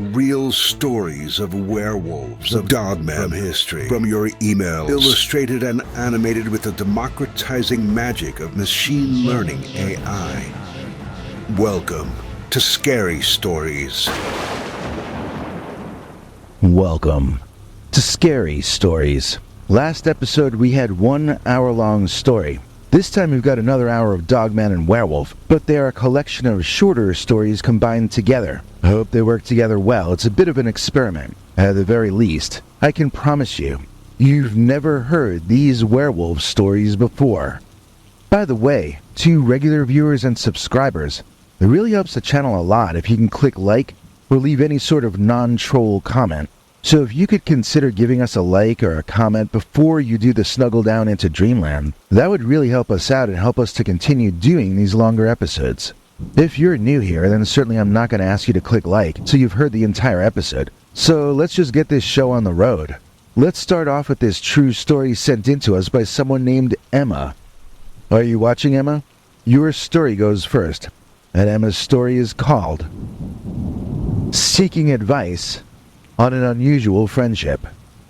Real stories of werewolves, of Dogman from history, from your emails, illustrated and animated with the democratizing magic of machine learning AI. Welcome to Scary Stories. Welcome to Scary Stories. Last episode we had 1 hour-long story. This time we've got another hour of Dogman and Werewolf, but they are a collection of shorter stories combined together. I hope they work together well. It's a bit of an experiment. At the very least, I can promise you, you've never heard these werewolf stories before. By the way, to regular viewers and subscribers, it really helps the channel a lot if you can click like or leave any sort of non-troll comment. So if you could consider giving us a like or a comment before you do the snuggle down into Dreamland, that would really help us out and help us to continue doing these longer episodes. If you're new here, then certainly I'm not going to ask you to click like so you've heard the entire episode. So let's just get this show on the road. Let's start off with this true story sent in to us by someone named Emma. Are you watching, Emma? Your story goes first, and Emma's story is called Seeking Advice on an Unusual Friendship,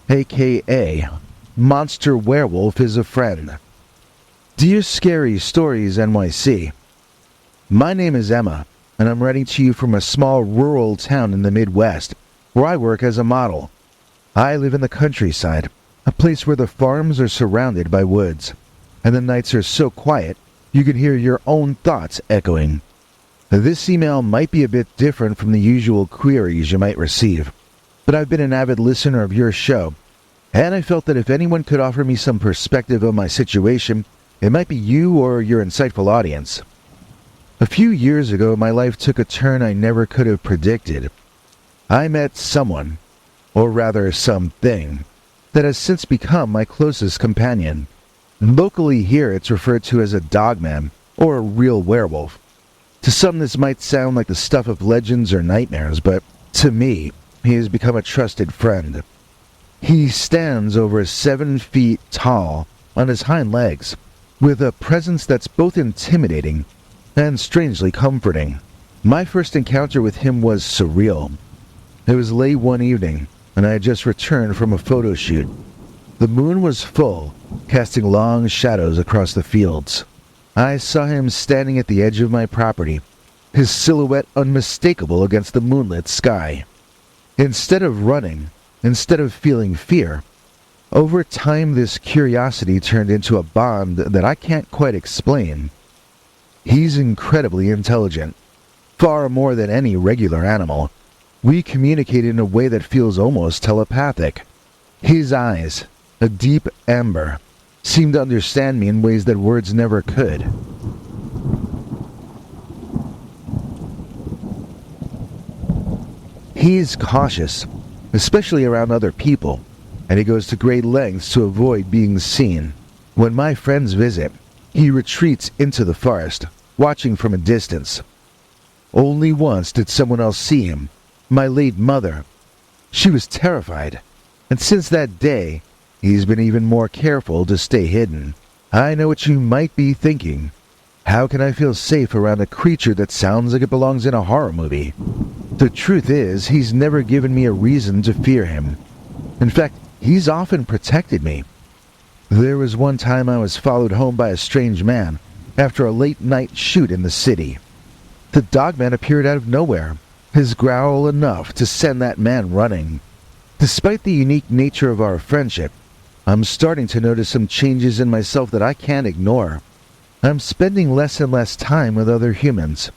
aka Monster Werewolf is a Friend. Dear Scary Stories NYC, my name is Emma, and I'm writing to you from a small rural town in the Midwest, where I work as a model. I live in the countryside, a place where the farms are surrounded by woods, and the nights are so quiet you can hear your own thoughts echoing. This email might be a bit different from the usual queries you might receive, but I've been an avid listener of your show, and I felt that if anyone could offer me some perspective on my situation, it might be you or your insightful audience. A few years ago, my life took a turn I never could have predicted. I met someone, or rather something, that has since become my closest companion. Locally here, it's referred to as a Dogman, or a real werewolf. To some, this might sound like the stuff of legends or nightmares, but to me, he has become a trusted friend. He stands over 7 feet tall on his hind legs, with a presence that's both intimidating and strangely comforting. My first encounter with him was surreal. It was late one evening, and I had just returned from a photo shoot. The moon was full, casting long shadows across the fields. I saw him standing at the edge of my property, his silhouette unmistakable against the moonlit sky. Instead of running, instead of feeling fear, over time this curiosity turned into a bond that I can't quite explain. He's incredibly intelligent, far more than any regular animal. We communicate in a way that feels almost telepathic. His eyes, a deep amber, seem to understand me in ways that words never could. He is cautious, especially around other people, and he goes to great lengths to avoid being seen. When my friends visit, he retreats into the forest, watching from a distance. Only once did someone else see him, my late mother. She was terrified, and since that day, he's been even more careful to stay hidden. I know what you might be thinking. How can I feel safe around a creature that sounds like it belongs in a horror movie? The truth is, he's never given me a reason to fear him. In fact, he's often protected me. There was one time I was followed home by a strange man after a late-night shoot in the city. The Dogman appeared out of nowhere, his growl enough to send that man running. Despite the unique nature of our friendship, I'm starting to notice some changes in myself that I can't ignore. I'm spending less and less time with other humans.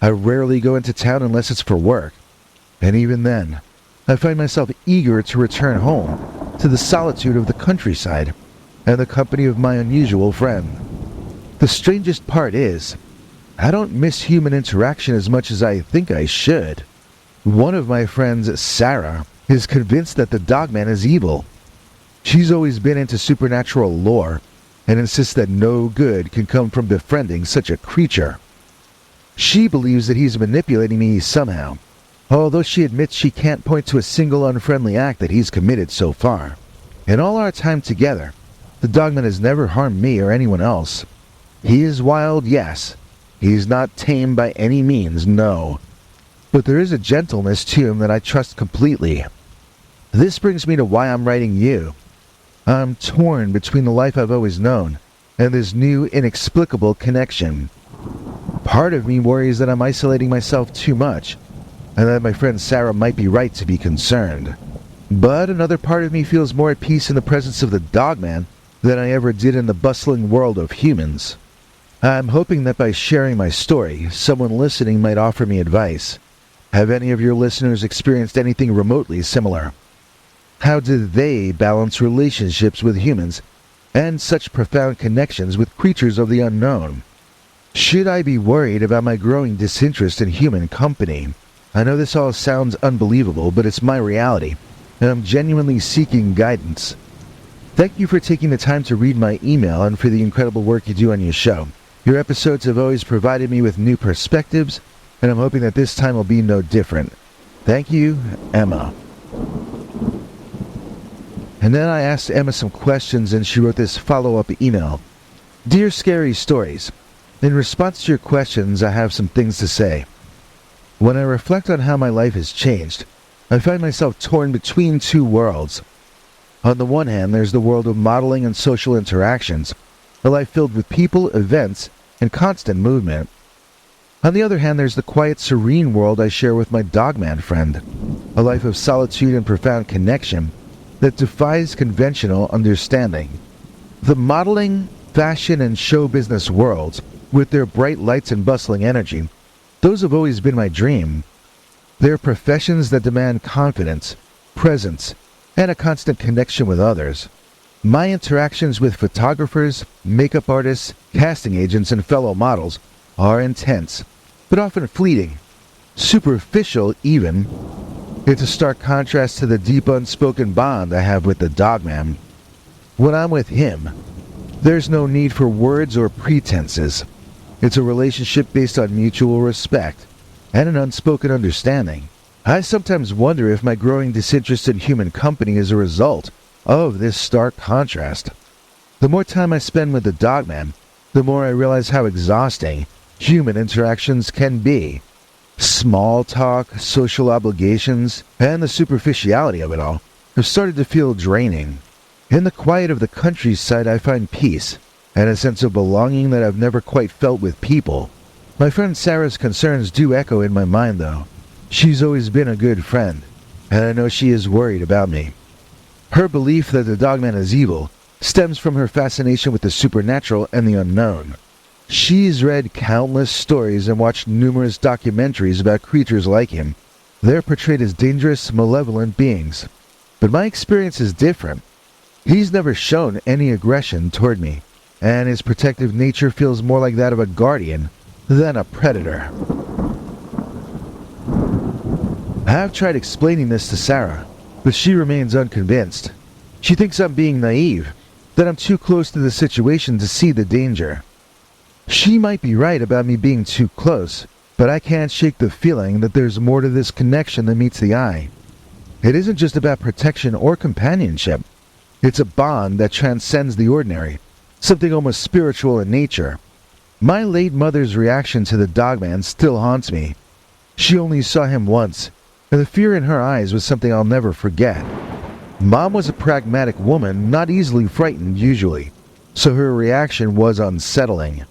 I rarely go into town unless it's for work, and even then, I find myself eager to return home to the solitude of the countryside and the company of my unusual friend. The strangest part is, I don't miss human interaction as much as I think I should. One of my friends, Sarah, is convinced that the Dogman is evil. She's always been into supernatural lore and insists that no good can come from befriending such a creature. She believes that he's manipulating me somehow, although she admits she can't point to a single unfriendly act that he's committed so far. In all our time together, the Dogman has never harmed me or anyone else. He is wild, yes. He's not tame by any means, no. but there is a gentleness to him that I trust completely. This brings me to why I'm writing you. I'm torn between the life I've always known and this new, inexplicable connection. Part of me worries that I'm isolating myself too much, and that my friend Sarah might be right to be concerned. But another part of me feels more at peace in the presence of the Dogman than I ever did in the bustling world of humans. I'm hoping that by sharing my story, someone listening might offer me advice. Have any of your listeners experienced anything remotely similar? How did they balance relationships with humans and such profound connections with creatures of the unknown? Should I be worried about my growing disinterest in human company? I know this all sounds unbelievable, but it's my reality, and I'm genuinely seeking guidance. Thank you for taking the time to read my email and for the incredible work you do on your show. Your episodes have always provided me with new perspectives, and I'm hoping that this time will be no different. Thank you, Emma. And then I asked Emma some questions, and she wrote this follow-up email. Dear Scary Stories, in response to your questions, I have some things to say. When I reflect on how my life has changed, I find myself torn between two worlds. On the one hand, there's the world of modeling and social interactions, a life filled with people, events, and constant movement. On the other hand, there's the quiet, serene world I share with my Dogman friend, a life of solitude and profound connection that defies conventional understanding. The modeling, fashion, and show business worlds, with their bright lights and bustling energy, those have always been my dream. They're professions that demand confidence, presence, and a constant connection with others. My interactions with photographers, makeup artists, casting agents, and fellow models are intense, but often fleeting, superficial even. It's a stark contrast to the deep unspoken bond I have with the Dogman. When I'm with him, there's no need for words or pretenses. It's a relationship based on mutual respect and an unspoken understanding. I sometimes wonder if my growing disinterest in human company is a result of this stark contrast. The more time I spend with the Dogman, the more I realize how exhausting human interactions can be. Small talk, social obligations, and the superficiality of it all have started to feel draining. In the quiet of the countryside, I find peace and a sense of belonging that I've never quite felt with people. My friend Sarah's concerns do echo in my mind, though. She's always been a good friend, and I know she is worried about me. Her belief that the Dogman is evil stems from her fascination with the supernatural and the unknown. She's read countless stories and watched numerous documentaries about creatures like him. They're portrayed as dangerous, malevolent beings. But my experience is different. He's never shown any aggression toward me, and his protective nature feels more like that of a guardian than a predator. I have tried explaining this to Sarah, but she remains unconvinced. She thinks I'm being naive, that I'm too close to the situation to see the danger. She might be right about me being too close, but I can't shake the feeling that there's more to this connection than meets the eye. It isn't just about protection or companionship. It's a bond that transcends the ordinary, something almost spiritual in nature. My late mother's reaction to the Dogman still haunts me. She only saw him once, and the fear in her eyes was something I'll never forget. Mom was a pragmatic woman, not easily frightened usually, so her reaction was unsettling.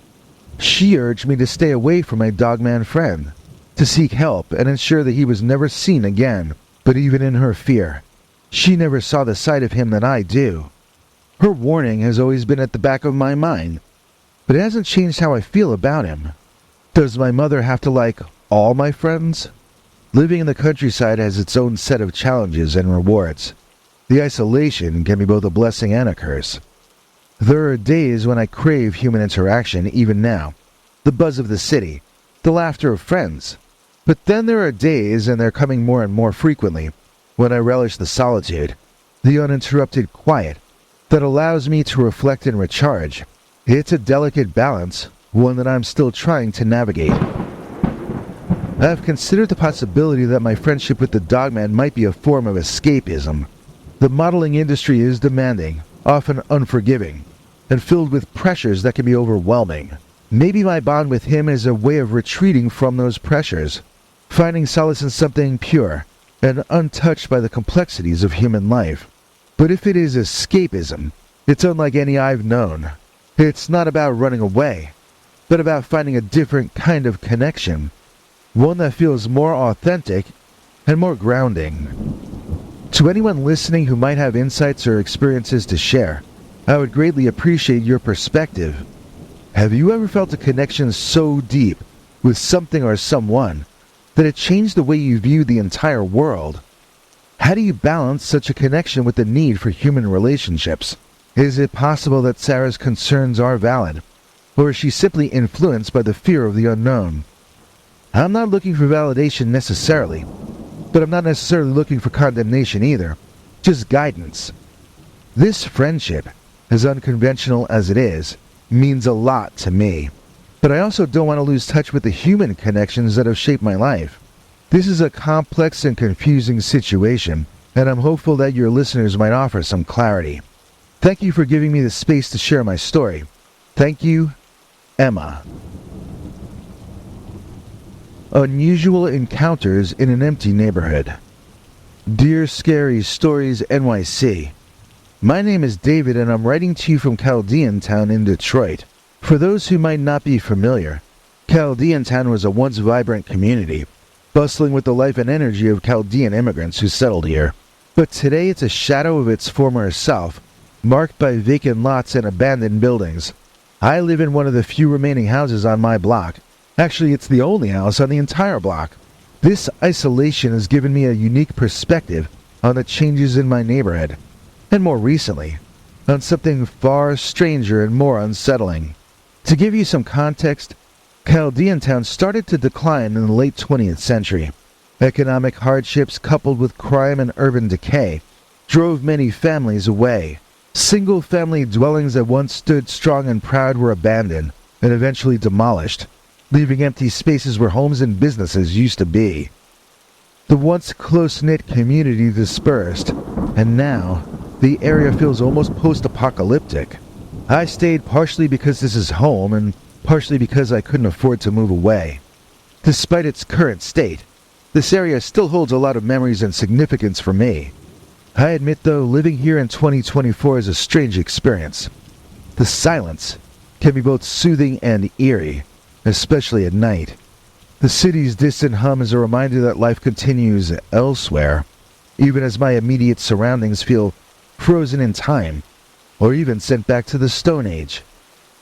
She urged me to stay away from my Dogman friend, to seek help and ensure that he was never seen again. But even in her fear, she never saw the side of him that I do. Her warning has always been at the back of my mind, but it hasn't changed how I feel about him. Does my mother have to like all my friends? Living in the countryside has its own set of challenges and rewards. The isolation can be both a blessing and a curse. There are days when I crave human interaction, even now. The buzz of the city, the laughter of friends. But then there are days, and they're coming more and more frequently, when I relish the solitude, the uninterrupted quiet that allows me to reflect and recharge. It's a delicate balance, one that I'm still trying to navigate. I've considered the possibility that my friendship with the Dogman might be a form of escapism. The modeling industry is demanding, often unforgiving, and filled with pressures that can be overwhelming. Maybe my bond with him is a way of retreating from those pressures. finding solace in something pure and untouched by the complexities of human life. But if it is escapism, it's unlike any I've known. It's not about running away, but about finding a different kind of connection, one that feels more authentic and more grounding. To anyone listening who might have insights or experiences to share, I would greatly appreciate your perspective. Have you ever felt a connection so deep with something or someone that it changed the way you view the entire world? How do you balance such a connection with the need for human relationships? Is it possible that Sarah's concerns are valid, or is she simply influenced by the fear of the unknown? I'm not looking for validation necessarily, but I'm not necessarily looking for condemnation either, just guidance. This friendship, as unconventional as it is, means a lot to me. But I also don't want to lose touch with the human connections that have shaped my life. This is a complex and confusing situation, and I'm hopeful that your listeners might offer some clarity. Thank you for giving me the space to share my story. Thank you, Emma. Unusual encounters in an empty neighborhood. Dear Scary Stories NYC, my name is David and I'm writing to you from Chaldean Town in Detroit. For those who might not be familiar, Chaldean Town was a once vibrant community, bustling with the life and energy of Chaldean immigrants who settled here. But today it's a shadow of its former self, marked by vacant lots and abandoned buildings. I live in one of the few remaining houses on my block. Actually, it's the only house on the entire block. This isolation has given me a unique perspective on the changes in my neighborhood, and more recently, on something far stranger and more unsettling. To give you some context, Chaldean Town started to decline in the late 20th century. Economic hardships coupled with crime and urban decay drove many families away. Single-family dwellings that once stood strong and proud were abandoned and eventually demolished, leaving empty spaces where homes and businesses used to be. The once close-knit community dispersed, and now the area feels almost post-apocalyptic. I stayed partially because this is home and partially because I couldn't afford to move away. Despite its current state, this area still holds a lot of memories and significance for me. I admit though, living here in 2024 is a strange experience. The silence can be both soothing and eerie, especially at night. The city's distant hum is a reminder that life continues elsewhere, even as my immediate surroundings feel frozen in time, or even sent back to the Stone Age.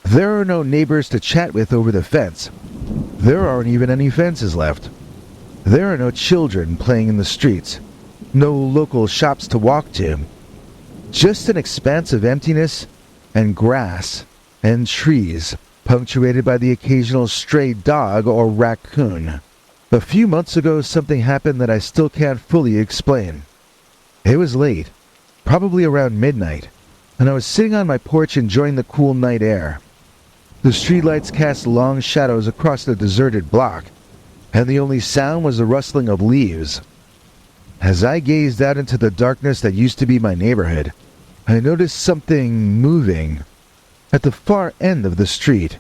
There are no neighbors to chat with over the fence. There aren't even any fences left. There are no children playing in the streets, no local shops to walk to. Just an expanse of emptiness and grass and trees, punctuated by the occasional stray dog or raccoon. A few months ago, something happened that I still can't fully explain. It was late, probably around midnight, and I was sitting on my porch enjoying the cool night air. The streetlights cast long shadows across the deserted block, and the only sound was the rustling of leaves. As I gazed out into the darkness that used to be my neighborhood, I noticed something moving at the far end of the street.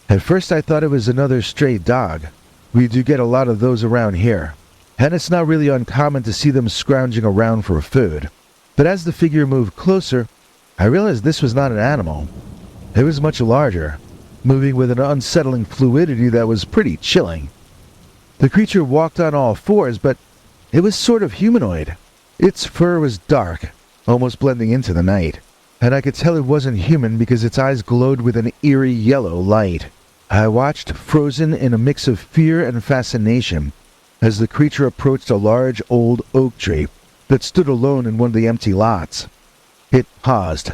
At first I thought it was another stray dog. We do get a lot of those around here, and it's not really uncommon to see them scrounging around for food. But as the figure moved closer, I realized this was not an animal. It was much larger, moving with an unsettling fluidity that was pretty chilling. The creature walked on all fours, but it was sort of humanoid. Its fur was dark, almost blending into the night, and I could tell it wasn't human because its eyes glowed with an eerie yellow light. I watched, frozen in a mix of fear and fascination, as the creature approached a large old oak tree that stood alone in one of the empty lots. It paused,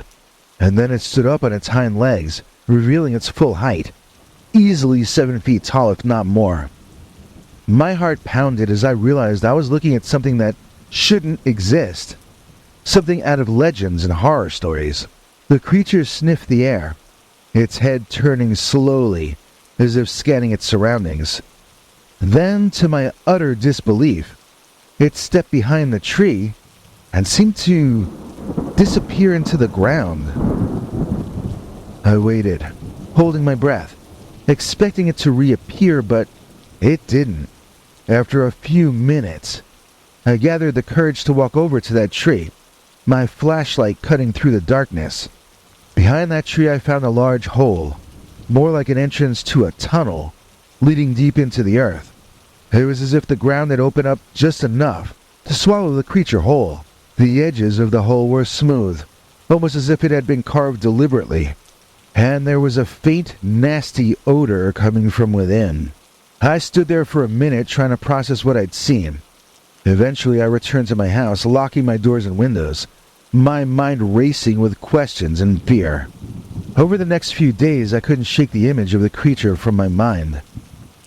and then it stood up on its hind legs, revealing its full height, easily 7 feet tall if not more. My heart pounded as I realized I was looking at something that shouldn't exist. Something out of legends and horror stories. The creature sniffed the air, its head turning slowly, as if scanning its surroundings. Then, to my utter disbelief, it stepped behind the tree and seemed to disappear into the ground. I waited, holding my breath, expecting it to reappear, but it didn't. After a few minutes, I gathered the courage to walk over to that tree, my flashlight cutting through the darkness. Behind that tree I found a large hole, more like an entrance to a tunnel, leading deep into the earth. It was as if the ground had opened up just enough to swallow the creature whole. The edges of the hole were smooth, almost as if it had been carved deliberately, and there was a faint, nasty odor coming from within. I stood there for a minute trying to process what I'd seen. Eventually I returned to my house, locking my doors and windows, my mind racing with questions and fear. Over the next few days I couldn't shake the image of the creature from my mind.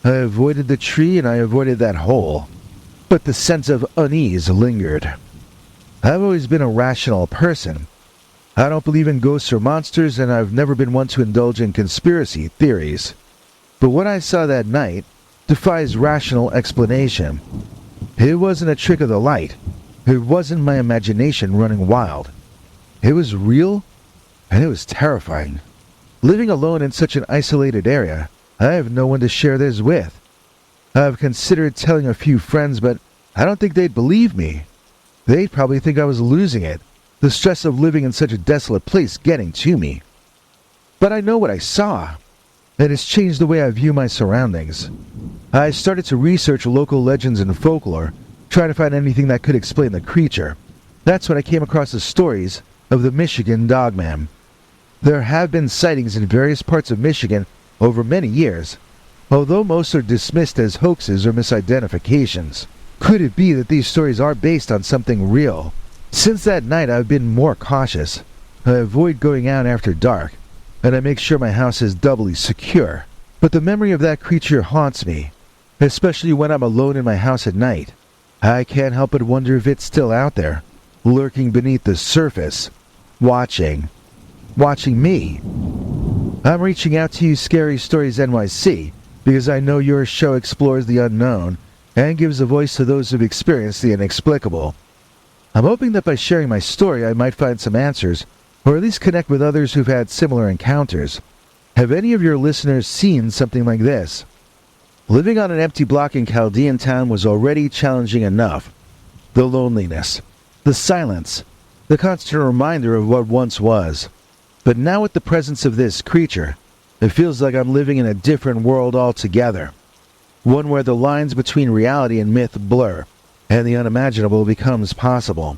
I avoided the tree and I avoided that hole, but the sense of unease lingered. I've always been a rational person. I don't believe in ghosts or monsters, and I've never been one to indulge in conspiracy theories. But what I saw that night defies rational explanation. It wasn't a trick of the light. It wasn't my imagination running wild. It was real, and it was terrifying. Living alone in such an isolated area, I have no one to share this with. I've considered telling a few friends, but I don't think they'd believe me. They'd probably think I was losing it, the stress of living in such a desolate place getting to me. But I know what I saw, and it's changed the way I view my surroundings. I started to research local legends and folklore, trying to find anything that could explain the creature. That's when I came across the stories of the Michigan Dogman. There have been sightings in various parts of Michigan over many years, although most are dismissed as hoaxes or misidentifications. Could it be that these stories are based on something real? Since that night I've been more cautious. I avoid going out after dark, and I make sure my house is doubly secure. But the memory of that creature haunts me, especially when I'm alone in my house at night. I can't help but wonder if it's still out there, lurking beneath the surface, watching me. I'm reaching out to you, Scary Stories NYC, because I know your show explores the unknown and gives a voice to those who've experienced the inexplicable. I'm hoping that by sharing my story I might find some answers, or at least connect with others who've had similar encounters. Have any of your listeners seen something like this? Living on an empty block in Chaldean town was already challenging enough. The loneliness, the silence, the constant reminder of what once was. But now with the presence of this creature, it feels like I'm living in a different world altogether. One where the lines between reality and myth blur, and the unimaginable becomes possible.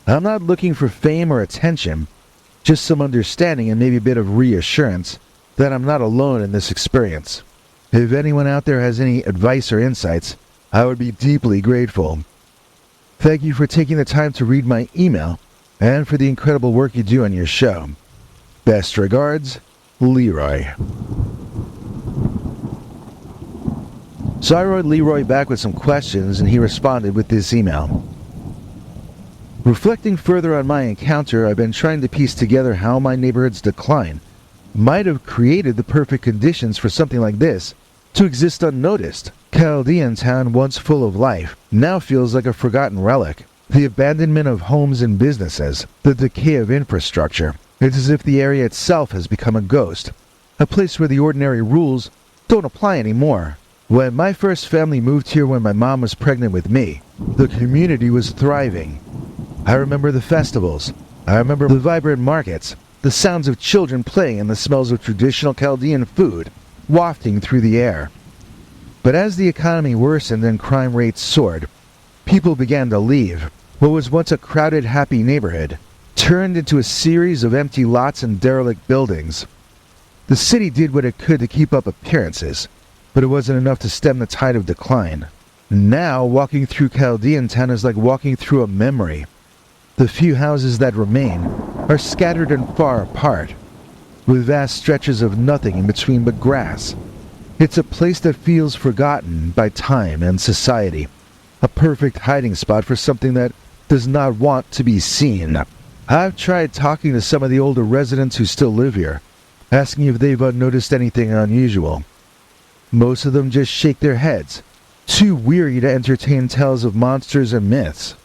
I'm not looking for fame or attention, just some understanding and maybe a bit of reassurance that I'm not alone in this experience. If anyone out there has any advice or insights, I would be deeply grateful. Thank you for taking the time to read my email, and for the incredible work you do on your show. Best regards, Leroy. So I wrote Leroy back with some questions, and he responded with this email. Reflecting further on my encounter, I've been trying to piece together how my neighborhood's decline might have created the perfect conditions for something like this to exist unnoticed. Chaldean town, once full of life, now feels like a forgotten relic. The abandonment of homes and businesses, the decay of infrastructure. It's as if the area itself has become a ghost, a place where the ordinary rules don't apply anymore. When my first family moved here when my mom was pregnant with me, the community was thriving. I remember the festivals. I remember the vibrant markets, the sounds of children playing and the smells of traditional Chaldean food wafting through the air. But as the economy worsened and crime rates soared, people began to leave. What was once a crowded, happy neighborhood turned into a series of empty lots and derelict buildings. The city did what it could to keep up appearances, but it wasn't enough to stem the tide of decline. Now, walking through Chaldean town is like walking through a memory. The few houses that remain are scattered and far apart, with vast stretches of nothing in between but grass. It's a place that feels forgotten by time and society, a perfect hiding spot for something that does not want to be seen. I've tried talking to some of the older residents who still live here, asking if they've noticed anything unusual. Most of them just shake their heads, too weary to entertain tales of monsters and myths.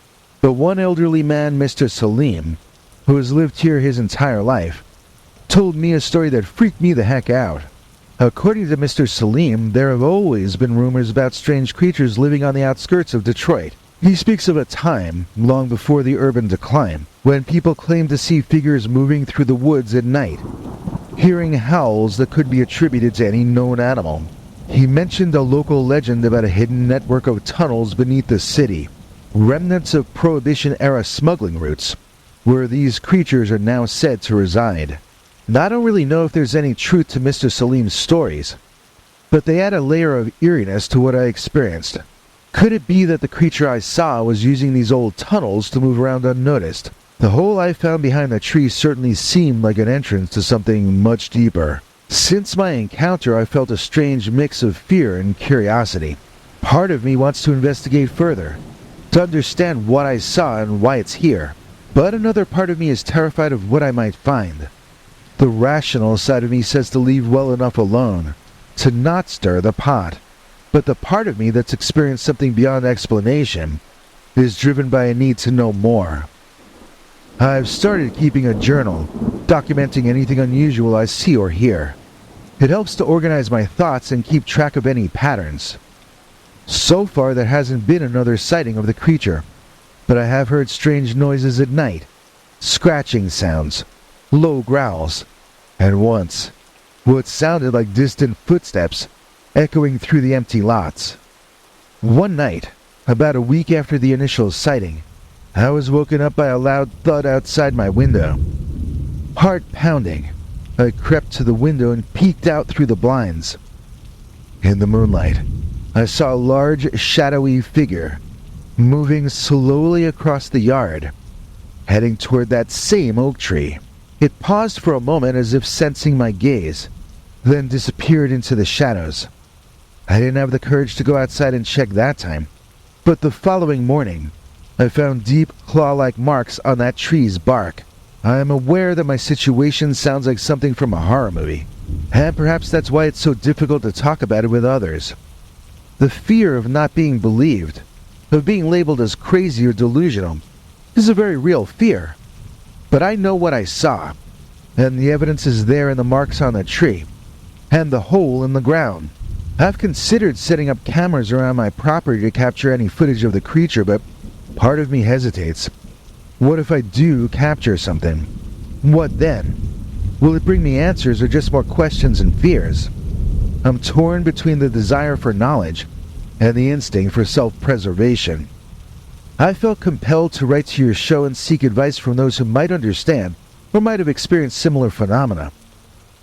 But one elderly man, Mr. Salim, who has lived here his entire life, told me a story that freaked me the heck out. According to Mr. Salim, there have always been rumors about strange creatures living on the outskirts of Detroit. He speaks of a time, long before the urban decline, when people claimed to see figures moving through the woods at night, hearing howls that could be attributed to any known animal. He mentioned a local legend about a hidden network of tunnels beneath the city, remnants of Prohibition-era smuggling routes, where these creatures are now said to reside. And I don't really know if there's any truth to Mr. Salim's stories, but they add a layer of eeriness to what I experienced. Could it be that the creature I saw was using these old tunnels to move around unnoticed? The hole I found behind the tree certainly seemed like an entrance to something much deeper. Since my encounter, I felt a strange mix of fear and curiosity. Part of me wants to investigate further, to understand what I saw and why it's here. But another part of me is terrified of what I might find. The rational side of me says to leave well enough alone, to not stir the pot. But the part of me that's experienced something beyond explanation is driven by a need to know more. I've started keeping a journal, documenting anything unusual I see or hear. It helps to organize my thoughts and keep track of any patterns. So far, there hasn't been another sighting of the creature, but I have heard strange noises at night, scratching sounds, low growls, and once, what sounded like distant footsteps echoing through the empty lots. One night, about a week after the initial sighting, I was woken up by a loud thud outside my window. Heart pounding, I crept to the window and peeked out through the blinds. In the moonlight, I saw a large, shadowy figure moving slowly across the yard, heading toward that same oak tree. It paused for a moment as if sensing my gaze, then disappeared into the shadows. I didn't have the courage to go outside and check that time, but the following morning, I found deep claw-like marks on that tree's bark. I am aware that my situation sounds like something from a horror movie, and perhaps that's why it's so difficult to talk about it with others. The fear of not being believed, of being labeled as crazy or delusional, is a very real fear. But I know what I saw, and the evidence is there in the marks on the tree, and the hole in the ground. I've considered setting up cameras around my property to capture any footage of the creature, but part of me hesitates. What if I do capture something? What then? Will it bring me answers or just more questions and fears? I'm torn between the desire for knowledge and the instinct for self-preservation. I felt compelled to write to your show and seek advice from those who might understand or might have experienced similar phenomena.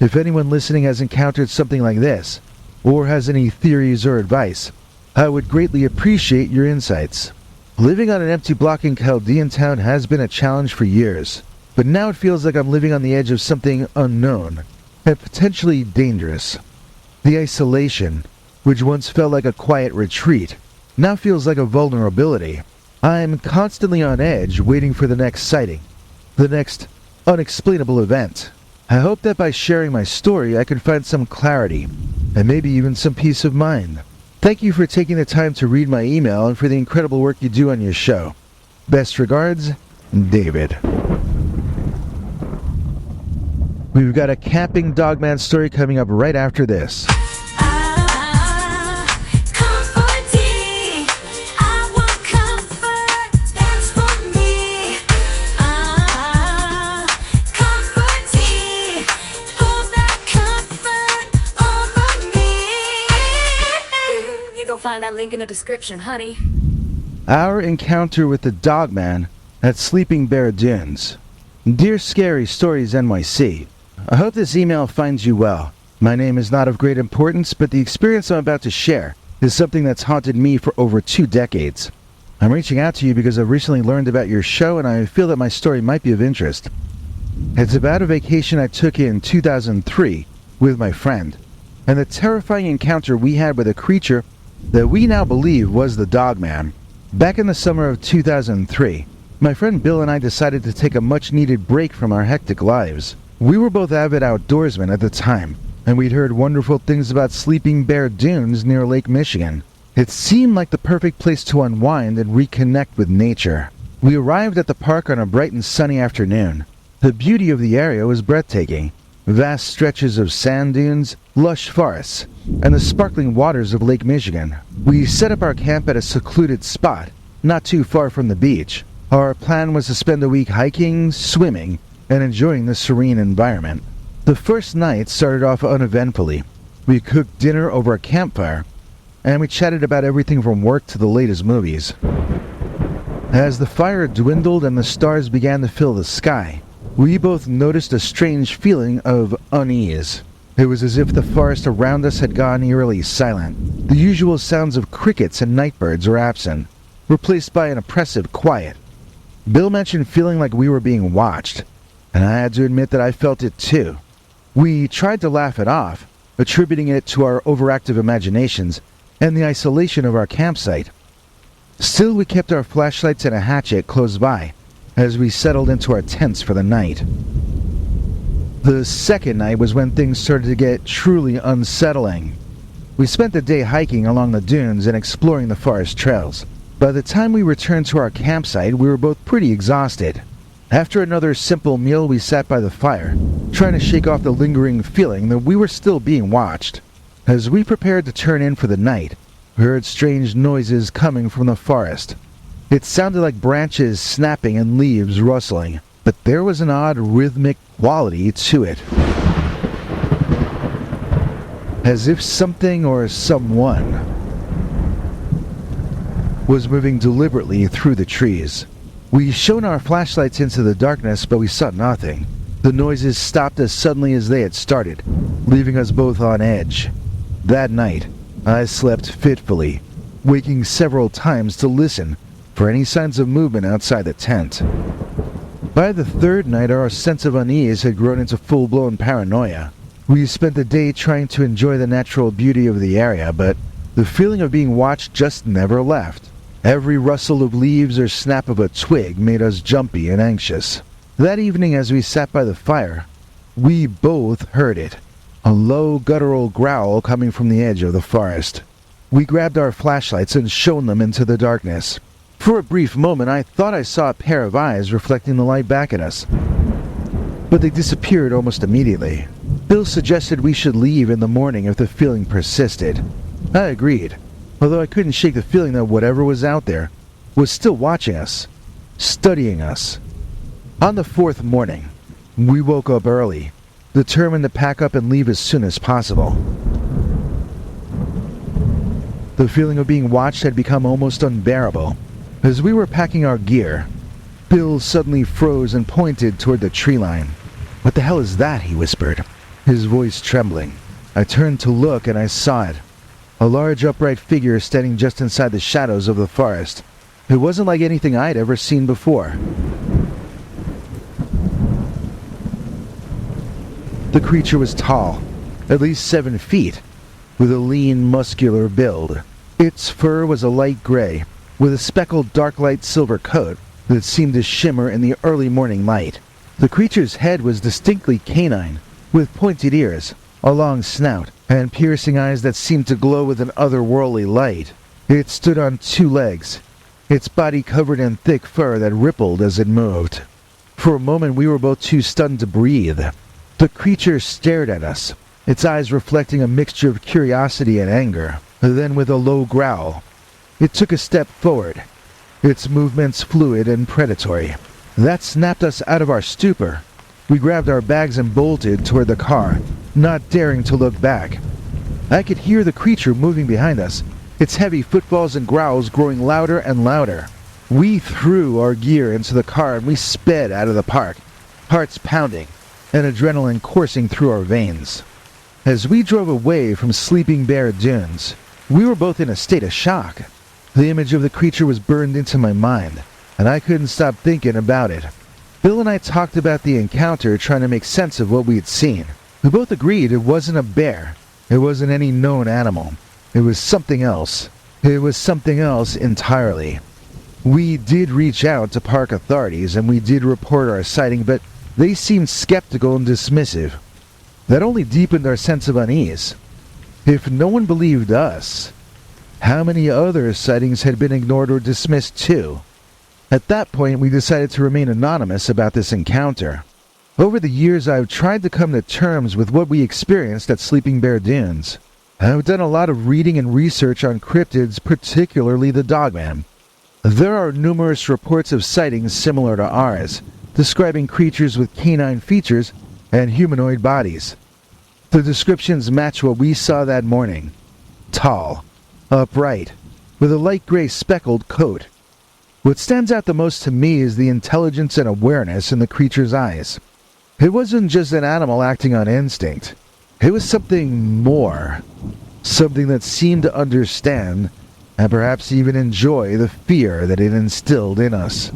If anyone listening has encountered something like this, or has any theories or advice, I would greatly appreciate your insights. Living on an empty block in Chaldean town has been a challenge for years, but now it feels like I'm living on the edge of something unknown and potentially dangerous. The isolation, which once felt like a quiet retreat, now feels like a vulnerability. I'm constantly on edge, waiting for the next sighting, the next unexplainable event. I hope that by sharing my story I can find some clarity, and maybe even some peace of mind. Thank you for taking the time to read my email and for the incredible work you do on your show. Best regards, David. We've got a camping Dogman story coming up right after this. Find that link in the description, honey. Our encounter with the Dogman at Sleeping Bear Dunes. Dear Scary Stories NYC, I hope this email finds you well. My name is not of great importance, but the experience I'm about to share is something that's haunted me for over 2 decades. I'm reaching out to you because I've recently learned about your show and I feel that my story might be of interest. It's about a vacation I took in 2003 with my friend, and the terrifying encounter we had with a creature that we now believe was the Dogman. Back in the summer of 2003, my friend Bill and I decided to take a much-needed break from our hectic lives. We were both avid outdoorsmen at the time, and we'd heard wonderful things about Sleeping Bear Dunes near Lake Michigan. It seemed like the perfect place to unwind and reconnect with nature. We arrived at the park on a bright and sunny afternoon. The beauty of the area was breathtaking. vast stretches of sand dunes, lush forests, and the sparkling waters of Lake Michigan. We set up our camp at a secluded spot, not too far from the beach. Our plan was to spend the week hiking, swimming, and enjoying the serene environment. The first night started off uneventfully. We cooked dinner over a campfire, and we chatted about everything from work to the latest movies. As the fire dwindled and the stars began to fill the sky, we both noticed a strange feeling of unease. It was as if the forest around us had gone eerily silent. The usual sounds of crickets and nightbirds were absent, replaced by an oppressive quiet. Bill mentioned feeling like we were being watched, and I had to admit that I felt it too. We tried to laugh it off, attributing it to our overactive imaginations and the isolation of our campsite. Still, we kept our flashlights and a hatchet close by as we settled into our tents for the night. The second night was when things started to get truly unsettling. We spent the day hiking along the dunes and exploring the forest trails. By the time we returned to our campsite, we were both pretty exhausted. After another simple meal, we sat by the fire, trying to shake off the lingering feeling that we were still being watched. As we prepared to turn in for the night, we heard strange noises coming from the forest. It sounded like branches snapping and leaves rustling, but there was an odd rhythmic quality to it. As if something or someone was moving deliberately through the trees. We shone our flashlights into the darkness, but we saw nothing. The noises stopped as suddenly as they had started, leaving us both on edge. That night, I slept fitfully, waking several times to listen for any signs of movement outside the tent. By the third night, our sense of unease had grown into full-blown paranoia. We spent the day trying to enjoy the natural beauty of the area, but the feeling of being watched just never left. Every rustle of leaves or snap of a twig made us jumpy and anxious. That evening, as we sat by the fire, we both heard it. A low, guttural growl coming from the edge of the forest. We grabbed our flashlights and shone them into the darkness. For a brief moment, I thought I saw a pair of eyes reflecting the light back at us, but they disappeared almost immediately. Bill suggested we should leave in the morning if the feeling persisted. I agreed, although I couldn't shake the feeling that whatever was out there was still watching us, studying us. On the fourth morning, we woke up early, determined to pack up and leave as soon as possible. The feeling of being watched had become almost unbearable. As we were packing our gear, Bill suddenly froze and pointed toward the tree line. "What the hell is that?" he whispered, his voice trembling. I turned to look and I saw it. A large upright figure standing just inside the shadows of the forest. It wasn't like anything I'd ever seen before. The creature was tall, at least 7 feet, with a lean, muscular build. Its fur was a light gray, with a speckled dark light silver coat that seemed to shimmer in the early morning light. The creature's head was distinctly canine, with pointed ears, a long snout, and piercing eyes that seemed to glow with an otherworldly light. It stood on 2 legs, its body covered in thick fur that rippled as it moved. For a moment we were both too stunned to breathe. The creature stared at us, its eyes reflecting a mixture of curiosity and anger. Then with a low growl, it took a step forward, its movements fluid and predatory. That snapped us out of our stupor. We grabbed our bags and bolted toward the car, not daring to look back. I could hear the creature moving behind us, its heavy footfalls and growls growing louder and louder. We threw our gear into the car and we sped out of the park, hearts pounding and adrenaline coursing through our veins. As we drove away from Sleeping Bear Dunes, we were both in a state of shock. The image of the creature was burned into my mind, and I couldn't stop thinking about it. Bill and I talked about the encounter, trying to make sense of what we had seen. We both agreed it wasn't a bear. It wasn't any known animal. It was something else. It was something else entirely. We did reach out to park authorities, and we did report our sighting, but they seemed skeptical and dismissive. That only deepened our sense of unease. If no one believed us, how many other sightings had been ignored or dismissed too? At that point, we decided to remain anonymous about this encounter. Over the years, I've tried to come to terms with what we experienced at Sleeping Bear Dunes. I've done a lot of reading and research on cryptids, particularly the Dogman. There are numerous reports of sightings similar to ours, describing creatures with canine features and humanoid bodies. The descriptions match what we saw that morning. Tall, upright, with a light gray speckled coat. What stands out the most to me is the intelligence and awareness in the creature's eyes. It wasn't just an animal acting on instinct. It was something more. Something that seemed to understand and perhaps even enjoy the fear that it instilled in us.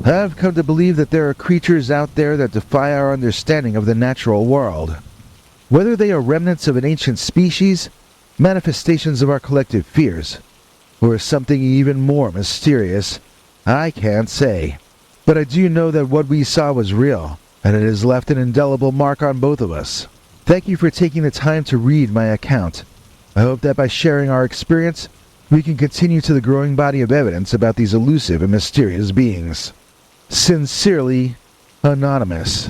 I've come to believe that there are creatures out there that defy our understanding of the natural world. Whether they are remnants of an ancient species, manifestations of our collective fears, or something even more mysterious, I can't say. But I do know that what we saw was real, and it has left an indelible mark on both of us. Thank you for taking the time to read my account. I hope that by sharing our experience, we can continue to the growing body of evidence about these elusive and mysterious beings. Sincerely, Anonymous.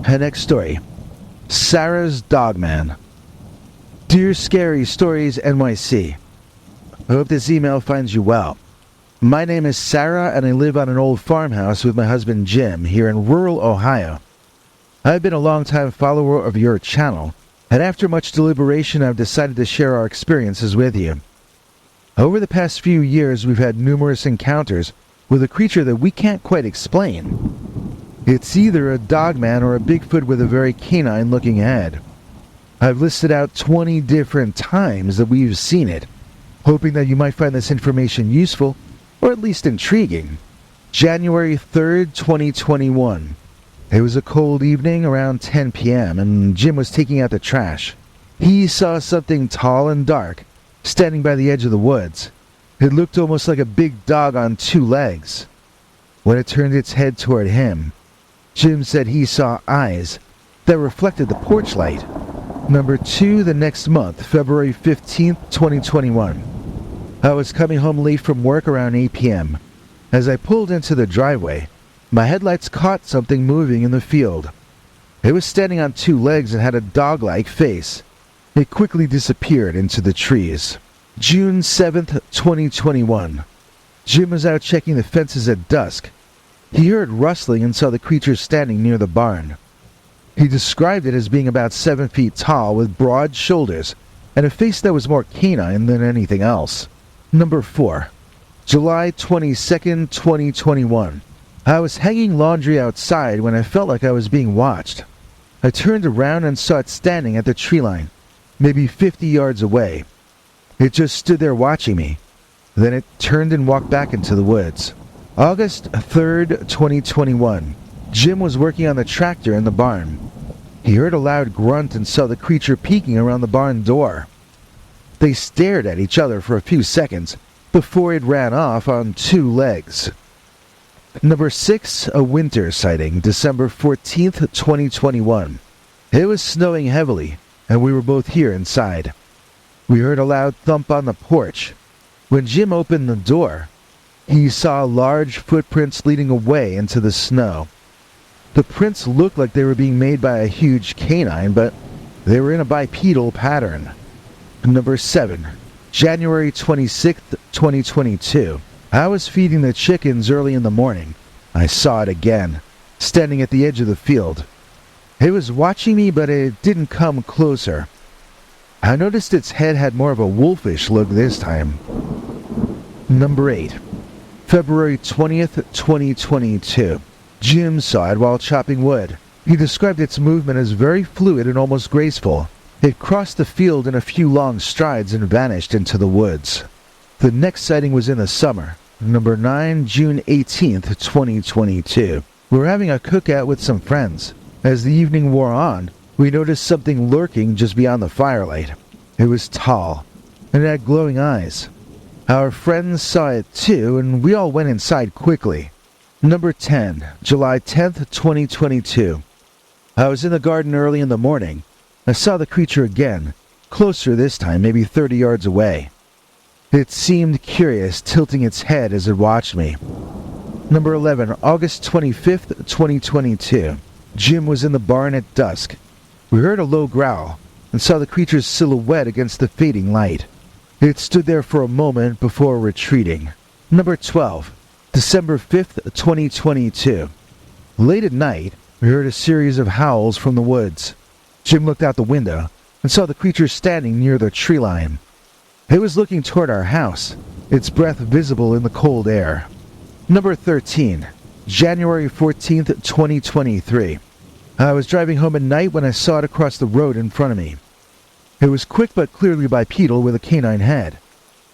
Her next story. Sarah's Dogman. Dear Scary Stories NYC, I hope this email finds you well. My name is Sarah and I live on an old farmhouse with my husband Jim here in rural Ohio. I've been a long-time follower of your channel, and after much deliberation I've decided to share our experiences with you. Over the past few years we've had numerous encounters with a creature that we can't quite explain. It's either a Dogman or a Bigfoot with a very canine-looking head. I've listed out 20 different times that we've seen it, hoping that you might find this information useful, or at least intriguing. January 3rd, 2021. It was a cold evening around 10 p.m. and Jim was taking out the trash. He saw something tall and dark, standing by the edge of the woods. It looked almost like a big dog on two legs. When it turned its head toward him, Jim said he saw eyes that reflected the porch light. Number 2, the next month, February 15th, 2021. I was coming home late from work around 8 p.m. As I pulled into the driveway, my headlights caught something moving in the field. It was standing on two legs and had a dog-like face. It quickly disappeared into the trees. June 7th, 2021. Jim was out checking the fences at dusk. He heard rustling and saw the creature standing near the barn. He described it as being about 7 feet tall with broad shoulders and a face that was more canine than anything else. Number 4. July 22nd, 2021. I was hanging laundry outside when I felt like I was being watched. I turned around and saw it standing at the tree line, maybe 50 yards away. It just stood there watching me. Then it turned and walked back into the woods. August 3rd, 2021. Jim was working on the tractor in the barn. He heard a loud grunt and saw the creature peeking around the barn door. They stared at each other for a few seconds before it ran off on two legs. Number 6, a winter sighting, December 14th, 2021. It was snowing heavily, and we were both here inside. We heard a loud thump on the porch. When Jim opened the door, he saw large footprints leading away into the snow. The prints looked like they were being made by a huge canine, but they were in a bipedal pattern. Number 7, January 26th, 2022. I was feeding the chickens early in the morning. I saw it again, standing at the edge of the field. It was watching me, but it didn't come closer. I noticed its head had more of a wolfish look this time. Number 8, February 20th, 2022. Jim saw it while chopping wood. He described its movement as very fluid and almost graceful. It crossed the field in a few long strides and vanished into the woods. The next sighting was in the summer. Number 9, June 18th, 2022. We were having a cookout with some friends. As the evening wore on, we noticed something lurking just beyond the firelight. It was tall, and it had glowing eyes. Our friends saw it too, and we all went inside quickly. Number 10, July 10th, 2022. I was in the garden early in the morning. I saw the creature again, closer this time, maybe 30 yards away. It seemed curious, tilting its head as it watched me. Number 11, August 25th, 2022. Jim was in the barn at dusk. We heard a low growl and saw the creature's silhouette against the fading light. It stood there for a moment before retreating. Number 12, December 5th, 2022. Late at night, we heard a series of howls from the woods. Jim looked out the window and saw the creature standing near the tree line. It was looking toward our house, its breath visible in the cold air. Number 13, January 14th, 2023. I was driving home at night when I saw it across the road in front of me. It was quick but clearly bipedal with a canine head.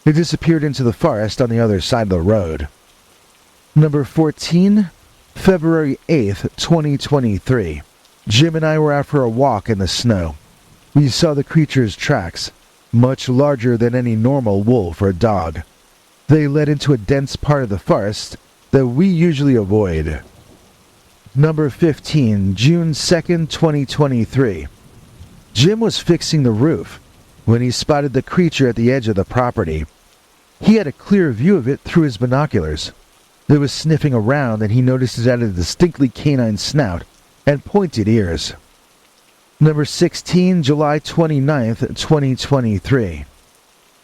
It disappeared into the forest on the other side of the road. Number 14, February 8th, 2023. Jim and I were out for a walk in the snow. We saw the creature's tracks, much larger than any normal wolf or dog. They led into a dense part of the forest that we usually avoid. Number 15, June 2nd, 2023. Jim was fixing the roof when he spotted the creature at the edge of the property. He had a clear view of it through his binoculars. It was sniffing around, and he noticed it had a distinctly canine snout and pointed ears. Number 16, July 29th, 2023.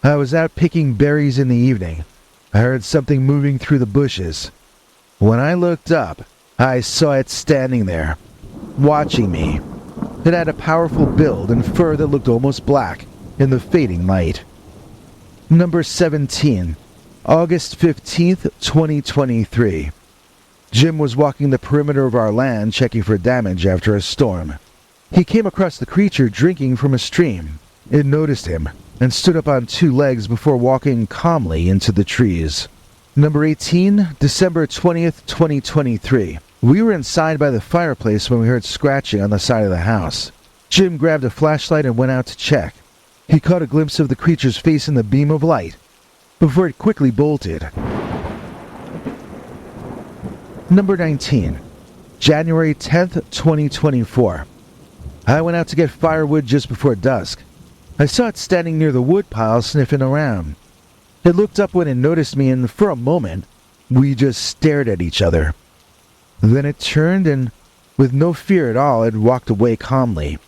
I was out picking berries in the evening. I heard something moving through the bushes. When I looked up, I saw it standing there, watching me. It had a powerful build and fur that looked almost black in the fading light. Number 17, August 15th, 2023. Jim was walking the perimeter of our land checking for damage after a storm. He came across the creature drinking from a stream. It noticed him and stood up on two legs before walking calmly into the trees. Number 18, December 20th, 2023. We were inside by the fireplace when we heard scratching on the side of the house. Jim grabbed a flashlight and went out to check. He caught a glimpse of the creature's face in the beam of light before it quickly bolted. Number 19, January 10th, 2024. I went out to get firewood just before dusk. I saw it standing near the woodpile sniffing around. It looked up when it noticed me, and for a moment, we just stared at each other. Then it turned and, with no fear at all, it walked away calmly.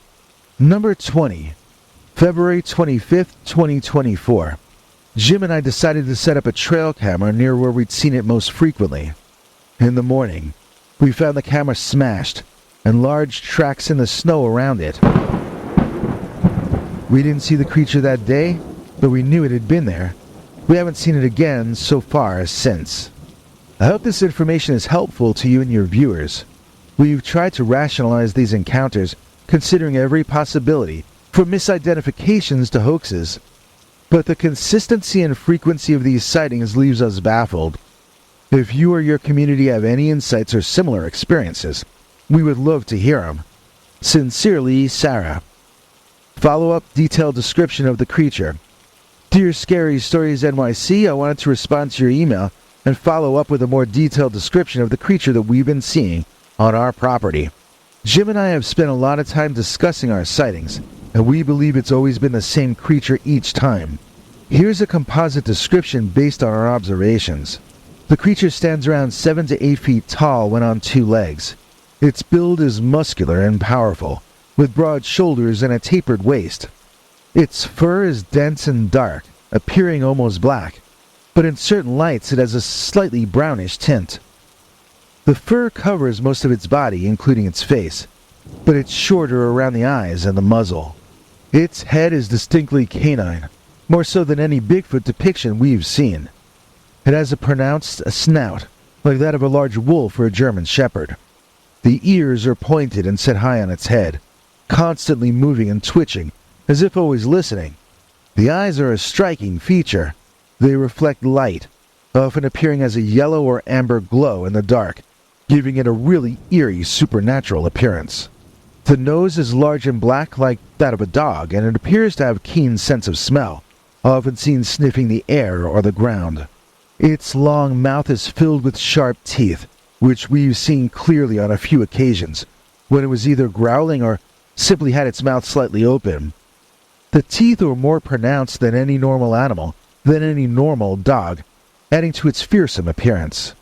Number 20, February 25th, 2024. Jim and I decided to set up a trail camera near where we'd seen it most frequently. In the morning, we found the camera smashed and large tracks in the snow around it. We didn't see the creature that day, but we knew it had been there. We haven't seen it again so far since. I hope this information is helpful to you and your viewers. We've tried to rationalize these encounters, considering every possibility, from misidentifications to hoaxes. But the consistency and frequency of these sightings leaves us baffled. If you or your community have any insights or similar experiences, we would love to hear them. Sincerely, Sarah. Follow-up detailed description of the creature. Dear Scary Stories NYC, I wanted to respond to your email and follow up with a more detailed description of the creature that we've been seeing on our property. Jim and I have spent a lot of time discussing our sightings, and we believe it's always been the same creature each time. Here's a composite description based on our observations. The creature stands around 7 to 8 feet tall when on two legs. Its build is muscular and powerful, with broad shoulders and a tapered waist. Its fur is dense and dark, appearing almost black, but in certain lights it has a slightly brownish tint. The fur covers most of its body, including its face, but it's shorter around the eyes and the muzzle. Its head is distinctly canine, more so than any Bigfoot depiction we've seen. It has a pronounced snout, like that of a large wolf or a German shepherd. The ears are pointed and set high on its head, constantly moving and twitching, as if always listening. The eyes are a striking feature. They reflect light, often appearing as a yellow or amber glow in the dark, giving it a really eerie supernatural appearance. The nose is large and black like that of a dog, and it appears to have a keen sense of smell, often seen sniffing the air or the ground. Its long mouth is filled with sharp teeth, which we've seen clearly on a few occasions, when it was either growling or simply had its mouth slightly open. The teeth are more pronounced than any normal animal, than any normal dog, adding to its fearsome appearance.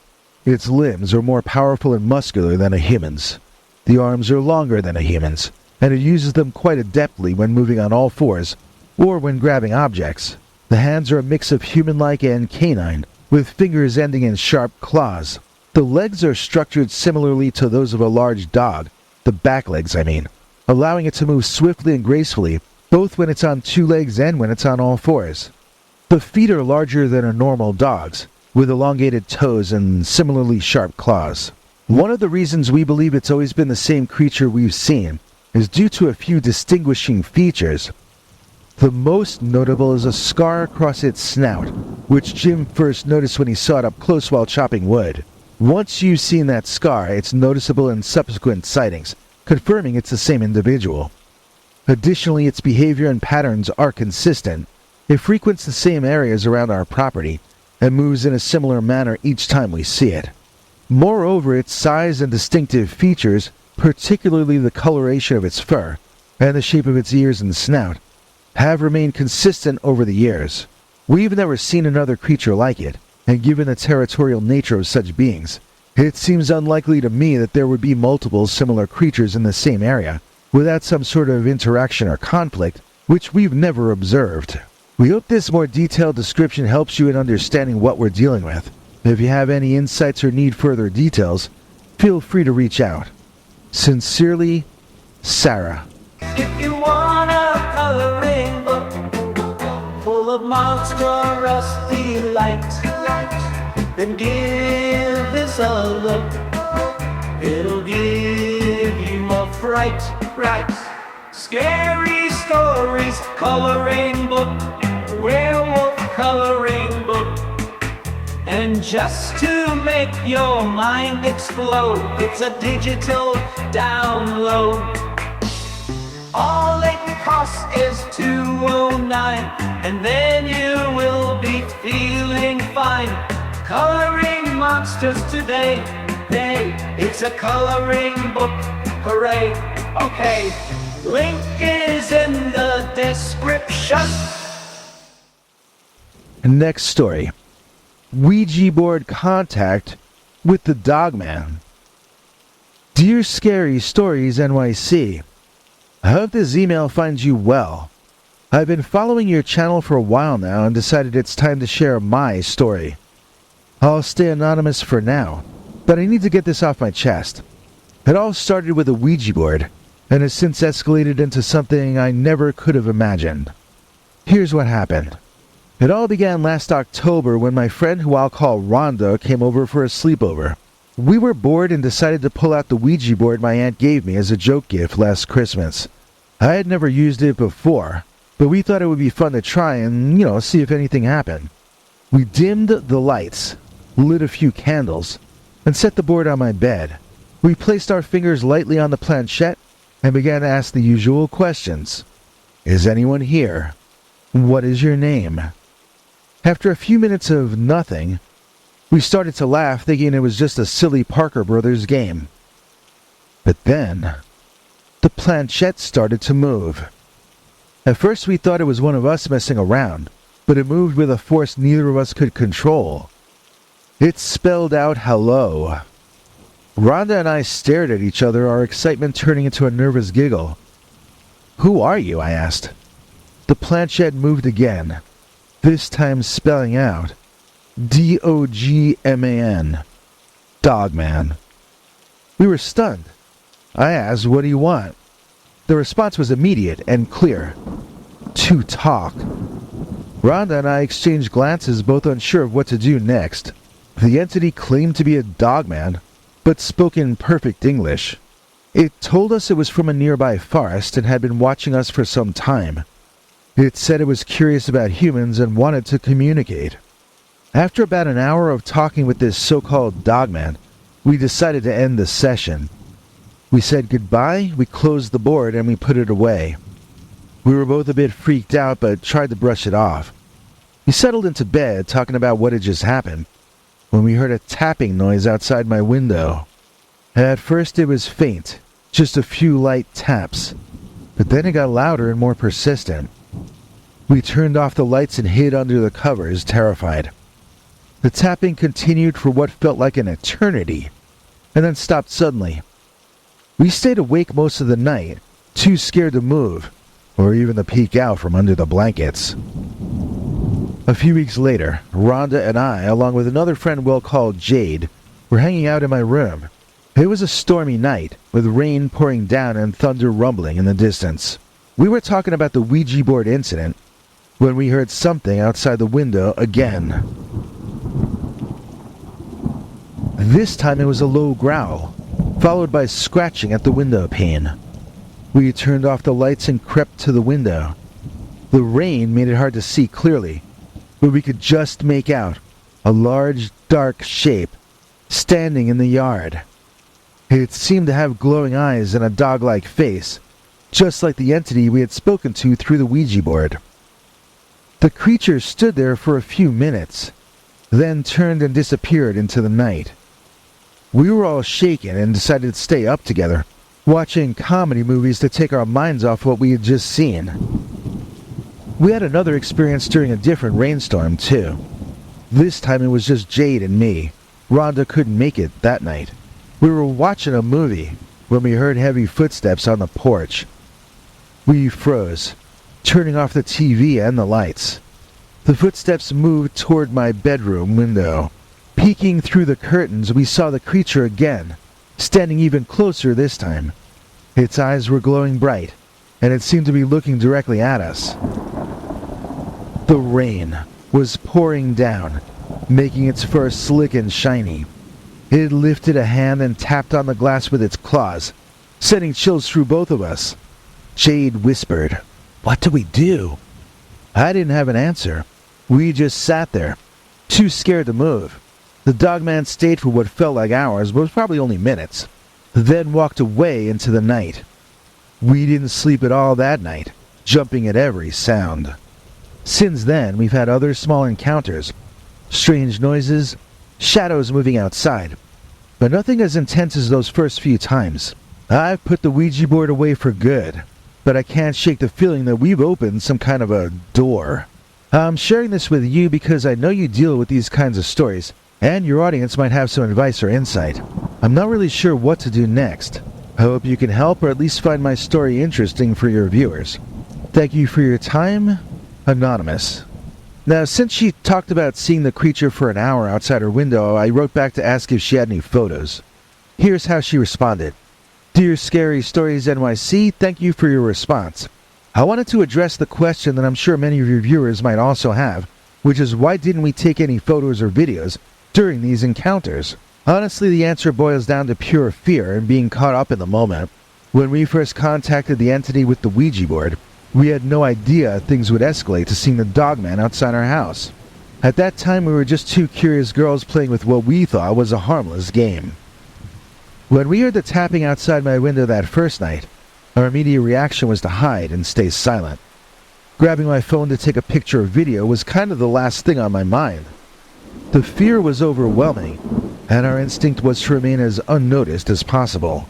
Its limbs are more powerful and muscular than a human's. The arms are longer than a human's, and it uses them quite adeptly when moving on all fours or when grabbing objects. The hands are a mix of human-like and canine, with fingers ending in sharp claws. The legs are structured similarly to those of a large dog, the back legs I mean, allowing it to move swiftly and gracefully, both when it's on two legs and when it's on all fours. The feet are larger than a normal dog's, with elongated toes and similarly sharp claws. One of the reasons we believe it's always been the same creature we've seen is due to a few distinguishing features. The most notable is a scar across its snout, which Jim first noticed when he saw it up close while chopping wood. Once you've seen that scar, it's noticeable in subsequent sightings, confirming it's the same individual. Additionally, its behavior and patterns are consistent. It frequents the same areas around our property, and moves in a similar manner each time we see it. Moreover, its size and distinctive features, particularly the coloration of its fur, and the shape of its ears and snout, have remained consistent over the years. We've never seen another creature like it, and given the territorial nature of such beings, it seems unlikely to me that there would be multiple similar creatures in the same area, without some sort of interaction or conflict, which we've never observed. We hope this more detailed description helps you in understanding what we're dealing with. If you have any insights or need further details, feel free to reach out. Sincerely, Sarah. If you want a coloring book full of monstrous delight, then give this a look. It'll give you a fright, right? Scary stories, coloring book, werewolf coloring book. And just to make your mind explode, it's a digital download. All it costs is $209, and then you will be feeling fine. Coloring monsters today, it's a coloring book, hooray. Okay, link is in the description. Next story. Ouija board contact with the Dogman. Dear Scary Stories NYC, I hope this email finds you well. I've been following your channel for a while now and decided it's time to share my story. I'll stay anonymous for now, but I need to get this off my chest. It all started with a Ouija board, and has since escalated into something I never could have imagined. Here's what happened. It all began last October when my friend, who I'll call Rhonda, came over for a sleepover. We were bored and decided to pull out the Ouija board my aunt gave me as a joke gift last Christmas. I had never used it before, but we thought it would be fun to try and, see if anything happened. We dimmed the lights, lit a few candles, and set the board on my bed. We placed our fingers lightly on the planchette and began to ask the usual questions. Is anyone here? What is your name? After a few minutes of nothing, we started to laugh, thinking it was just a silly Parker Brothers game. But then, the planchette started to move. At first we thought it was one of us messing around, but it moved with a force neither of us could control. It spelled out hello. Rhonda and I stared at each other, our excitement turning into a nervous giggle. Who are you? I asked. The planchette moved again, this time spelling out Dogman. Dogman. We were stunned. I asked, what do you want? The response was immediate and clear. To talk. Rhonda and I exchanged glances, both unsure of what to do next. The entity claimed to be a dogman, but spoke in perfect English. It told us it was from a nearby forest and had been watching us for some time. It said it was curious about humans and wanted to communicate. After about an hour of talking with this so-called dogman, we decided to end the session. We said goodbye, we closed the board, and we put it away. We were both a bit freaked out, but tried to brush it off. We settled into bed, talking about what had just happened, when we heard a tapping noise outside my window. At first it was faint, just a few light taps, but then it got louder and more persistent. We turned off the lights and hid under the covers, terrified. The tapping continued for what felt like an eternity, and then stopped suddenly. We stayed awake most of the night, too scared to move, or even to peek out from under the blankets. A few weeks later, Rhonda and I, along with another friend we'll call Jade, were hanging out in my room. It was a stormy night, with rain pouring down and thunder rumbling in the distance. We were talking about the Ouija board incident when we heard something outside the window again. This time it was a low growl, followed by scratching at the window pane. We turned off the lights and crept to the window. The rain made it hard to see clearly, but we could just make out a large, dark shape standing in the yard. It seemed to have glowing eyes and a dog-like face, just like the entity we had spoken to through the Ouija board. The creature stood there for a few minutes, then turned and disappeared into the night. We were all shaken and decided to stay up together, watching comedy movies to take our minds off what we had just seen. We had another experience during a different rainstorm, too. This time it was just Jade and me. Rhonda couldn't make it that night. We were watching a movie when we heard heavy footsteps on the porch. We froze, turning off the TV and the lights. The footsteps moved toward my bedroom window. Peeking through the curtains, we saw the creature again, standing even closer this time. Its eyes were glowing bright, and it seemed to be looking directly at us. The rain was pouring down, making its fur slick and shiny. It lifted a hand and tapped on the glass with its claws, sending chills through both of us. Jade whispered, "What do we do?" I didn't have an answer. We just sat there, too scared to move. The Dogman stayed for what felt like hours, but was probably only minutes, then walked away into the night. We didn't sleep at all that night, jumping at every sound. Since then, we've had other small encounters, strange noises, shadows moving outside, but nothing as intense as those first few times. I've put the Ouija board away for good, but I can't shake the feeling that we've opened some kind of a door. I'm sharing this with you because I know you deal with these kinds of stories, and your audience might have some advice or insight. I'm not really sure what to do next. I hope you can help or at least find my story interesting for your viewers. Thank you for your time, Anonymous. Now, since she talked about seeing the creature for an hour outside her window, I wrote back to ask if she had any photos. Here's how she responded. Dear Scary Stories NYC, thank you for your response. I wanted to address the question that I'm sure many of your viewers might also have, which is why didn't we take any photos or videos during these encounters? Honestly, the answer boils down to pure fear and being caught up in the moment. When we first contacted the entity with the Ouija board, we had no idea things would escalate to seeing the Dogman outside our house. At that time, we were just two curious girls playing with what we thought was a harmless game. When we heard the tapping outside my window that first night, our immediate reaction was to hide and stay silent. Grabbing my phone to take a picture or video was kind of the last thing on my mind. The fear was overwhelming, and our instinct was to remain as unnoticed as possible.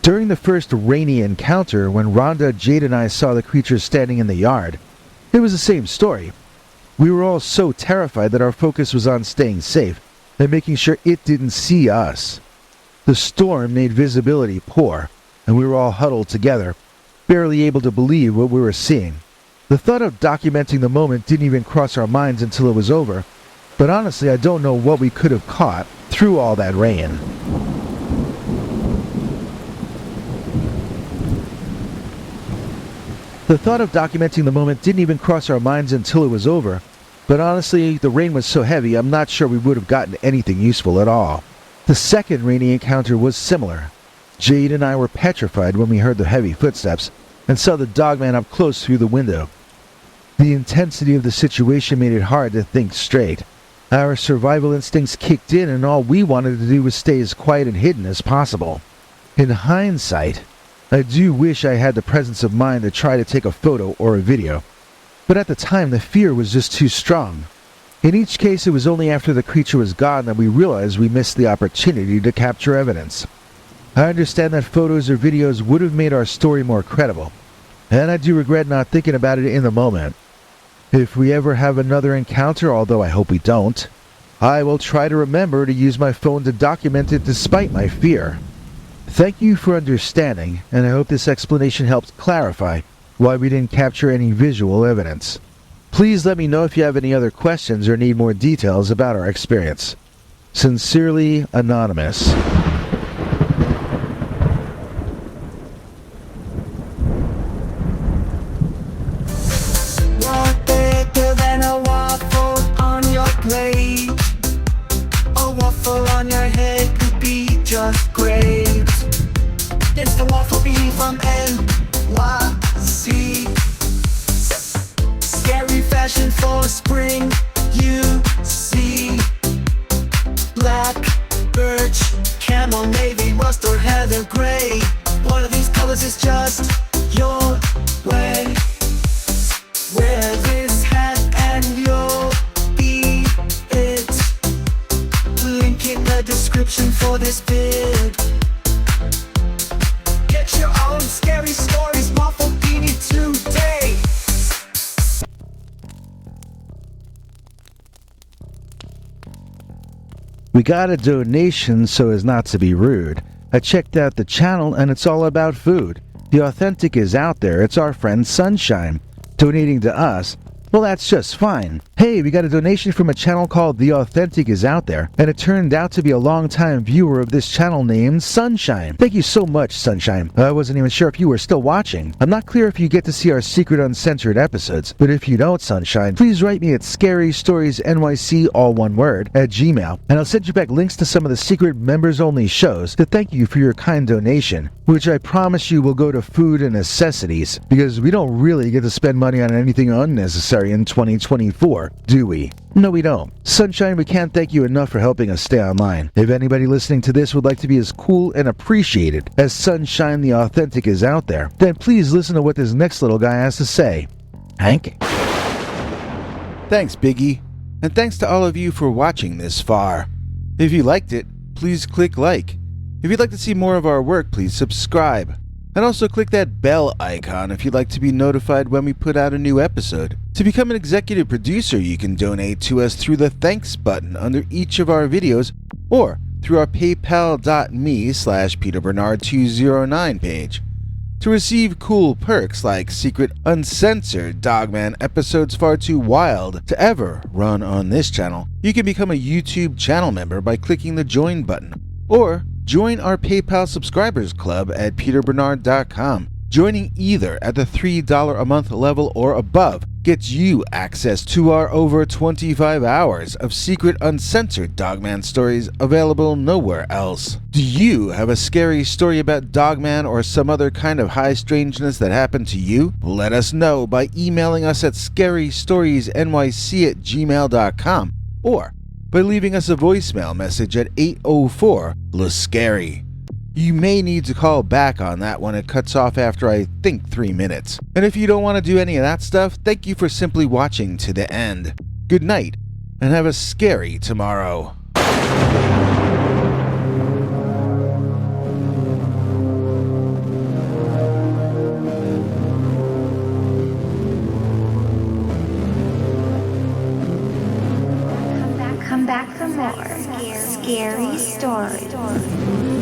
During the first rainy encounter, when Rhonda, Jade, and I saw the creature standing in the yard, it was the same story. We were all so terrified that our focus was on staying safe and making sure it didn't see us. The storm made visibility poor, and we were all huddled together, barely able to believe what we were seeing. The thought of documenting the moment didn't even cross our minds until it was over, but honestly, I don't know what we could have caught through all that rain. The thought of documenting the moment didn't even cross our minds until it was over, but honestly, the rain was so heavy I'm not sure we would have gotten anything useful at all. The second rainy encounter was similar. Jade and I were petrified when we heard the heavy footsteps and saw the Dogman up close through the window. The intensity of the situation made it hard to think straight. Our survival instincts kicked in and all we wanted to do was stay as quiet and hidden as possible. In hindsight, I do wish I had the presence of mind to try to take a photo or a video, but at the time the fear was just too strong. In each case, it was only after the creature was gone that we realized we missed the opportunity to capture evidence. I understand that photos or videos would have made our story more credible, and I do regret not thinking about it in the moment. If we ever have another encounter, although I hope we don't, I will try to remember to use my phone to document it despite my fear. Thank you for understanding, and I hope this explanation helps clarify why we didn't capture any visual evidence. Please let me know if you have any other questions or need more details about our experience. Sincerely, Anonymous. What better than a waffle on your plate? A waffle on your head could be just great. It's the waffle bee from NYC. Scary fashion for spring, you see. Black, birch, camel, navy, rust or heather gray. One of these colors is just your way. Wear this hat and you'll be it. Link in the description for this vid. Get your own scary stories, waffle beanie today. We got a donation so as not to be rude. I checked out the channel and it's all about food. The authentic is out there. It's our friend Sunshine. Donating to us, well, that's just fine. Hey, we got a donation from a channel called The Authentic is Out There, and it turned out to be a long-time viewer of this channel named Sunshine. Thank you so much, Sunshine. I wasn't even sure if you were still watching. I'm not clear if you get to see our secret uncensored episodes, but if you don't, Sunshine, please write me at scarystoriesnyc, all one word, at Gmail, and I'll send you back links to some of the secret members-only shows to thank you for your kind donation, which I promise you will go to food and necessities, because we don't really get to spend money on anything unnecessary in 2024, do we? No, we don't. Sunshine, we can't thank you enough for helping us stay online. If anybody listening to this would like to be as cool and appreciated as Sunshine the Authentic is out there, then please listen to what this next little guy has to say. Hank? Thanks, Biggie. And thanks to all of you for watching this far. If you liked it, please click like. If you'd like to see more of our work, please subscribe. And also click that bell icon if you'd like to be notified when we put out a new episode. To become an executive producer, you can donate to us through the thanks button under each of our videos or through our paypal.me/PeterBernard209 page. To receive cool perks like secret uncensored Dogman episodes far too wild to ever run on this channel, you can become a YouTube channel member by clicking the join button. Or join our PayPal subscribers club at peterbernard.com. Joining either at the $3 a month level or above gets you access to our over 25 hours of secret uncensored Dogman stories available nowhere else. Do you have a scary story about Dogman or some other kind of high strangeness that happened to you? Let us know by emailing us at scarystoriesnyc@gmail.com or by leaving us a voicemail message at 804-LA-SCARY. You may need to call back on that one. It cuts off after I think 3 minutes. And if you don't want to do any of that stuff, thank you for simply watching to the end. Good night, and have a scary tomorrow. Come back for more scary stories.